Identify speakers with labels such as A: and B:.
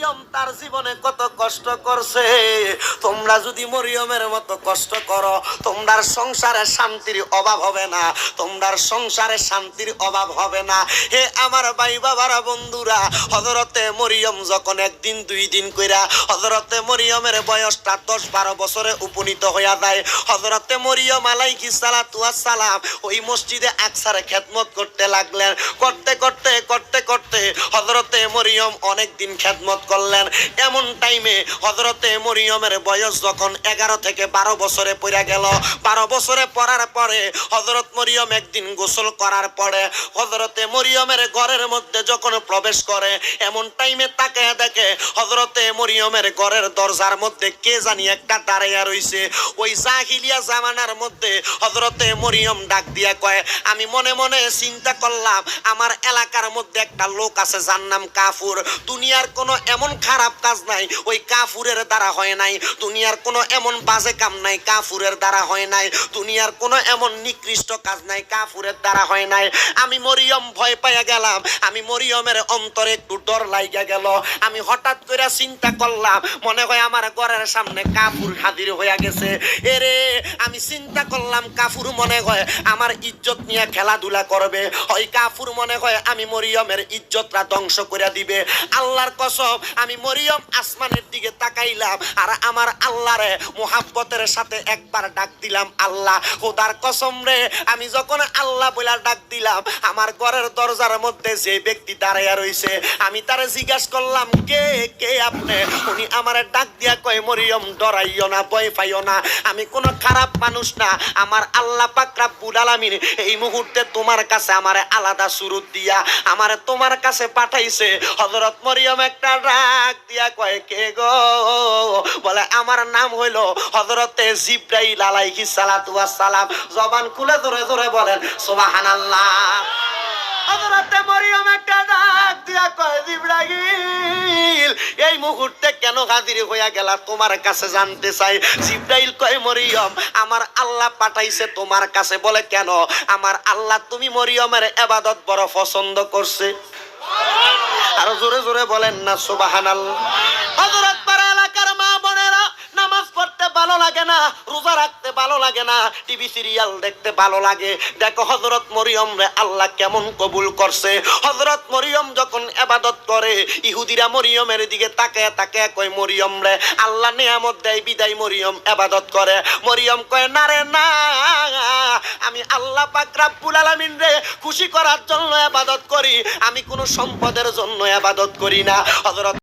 A: মরিয়ম তার জীবনে কত কষ্ট করছে। তোমরা যদি মরিয়মের মতো কষ্ট করো, তোমরার সংসারে শান্তির অভাব হবে না, তোমরার সংসারে শান্তির অভাব হবে না। হে আমার ভাই বাবারা, বন্ধুরা, হযরতে মরিয়ম যখন একদিন দুই দিন কইরা হযরতে মরিয়মের বয়সটা 10-12 বছরে উপনীত হইয়া যায়, হযরতে মরিয়ম আলাইহিস সালাতু ওয়াস সালাম ওই মসজিদে আকসারে খেদমত করতে লাগলেন। করতে করতে করতে করতে হযরতে মরিয়ম অনেক দিন খেদমত করলেন। এমন টাইমে হযরতে মরিয়মের বয়স যখন 11 থেকে 12 বছরে পড়া গেল, 12 বছরে পড়ার পরে হযরত মরিয়ম একদিন গোসল করার পরে হযরতে মরিয়মের ঘরের মধ্যে যখন প্রবেশ করে, এমন টাইমে তাকে দেখে হযরতে মরিয়মের ঘরের দরজার মধ্যে কে জানি একটা দাঁড়াইয়া রইছে। ওই জাহিলিয়া জামানার মধ্যে হযরতে মরিয়ম ডাক দিয়া কয়, আমি মনে মনে চিন্তা করলাম আমার এলাকার মধ্যে একটা লোক আছে যার নাম কাফুর। দুনিয়ার কোনো এমন খারাপ কাজ নাই ওই কাফুরের দ্বারা হয় নাই, দুনিয়ার কোনো এমন বাজে কাম নাই কাফুরের দ্বারা হয় নাই, দুনিয়ার কোনো এমন নিকৃষ্ট কাজ নাই কাফুরের দ্বারা হয় নাই। আমি মরিয়ম ভয় পাইয়া গেলাম, আমি মরিয়মের অন্তরে একটু ডর লাইগা গেল। আমি হঠাৎ করে চিন্তা করলাম মনে হয় আমার ঘরের সামনে কাফুর হাজির হইয়া গেছে। এরে আমি চিন্তা করলাম কাফুর মনে হয় আমার ইজ্জত নিয়ে খেলাধুলা করবে, ওই কাফুর মনে হয় আমি মরিয়মের ইজ্জতটা ধ্বংস করে দিবে। আল্লাহর কসম আমি মরিয়ম আসমানের দিকে তাকাইলাম আর আমার আল্লাহরে মোহাব্বতের সাথে একবার ডাক দিলাম, আল্লাহ। খোদার কসম রে, আমি যখন আল্লাহ বলে ডাক দিলাম, আমার ঘরের দরজার মধ্যে যে ব্যক্তি দাঁড়াইয়া রইছে, আমি তারে জিজ্ঞাসা করলাম, কে কে আপনি? উনি আমারে ডাক দিয়া কয়, মরিয়ম ডরাইও না, ভয় পাইও না, আমি কোনো খারাপ মানুষ না। আমার আল্লাহ পাক রব্বুল আলামিন এই মুহূর্তে তোমার কাছে আমারে আলাদা সুরত দিয়া আমারে তোমার কাছে পাঠাইছে। হযরত মরিয়ম একটা ডাক দিয়া কয়, কে গো? বলে আমার নাম হইল হযরতে জিবরাইল আলাইহিস সালাতু ওয়াস সালাম। জবান খুলে জোরে জোরে বলেন সুবহানাল্লাহ। হযরতে মরিয়ম একটা ডাক দিয়া কয়, জিবরাইল এই মুহূর্তে কেন হাজির হইয়া গেলা? তোমার কাছে জানতে চাই। জিবরাইল কয়, মরিয়ম আমার আল্লাহ পাঠাইছে তোমার কাছে। বলে কেন? আমার আল্লাহ তুমি মরিয়মের ইবাদত বড় পছন্দ করছে। আর জোরে জোরে বলেন না সুবহানাল্লাহ। হযরত পাড়া এলাকার মা বোনেরা, নামাজ পড়তে ভালো লাগে না, রোজা রাখতে ভালো লাগে না, টিভি সিরিয়াল দেখতে ভালো লাগে। দেখো হযরত মরিয়ম রে আল্লাহ কেমন কবুল করছে। হযরত মরিয়ম যখন ইবাদত করে, ইহুদিরা মরিয়মের দিকে তাকায় তাকায় কয়, মরিয়ম রে আল্লাহ নিয়ামত দেয় বিদায় মরিয়ম ইবাদত করে। মরিয়ম কয়, না রে না, আমি আল্লাহ পাক রব্বুল আলামিন রে খুশি করার জন্য ইবাদত করি, আমি কোনো সম্পদের জন্য ইবাদত করি না। হযরত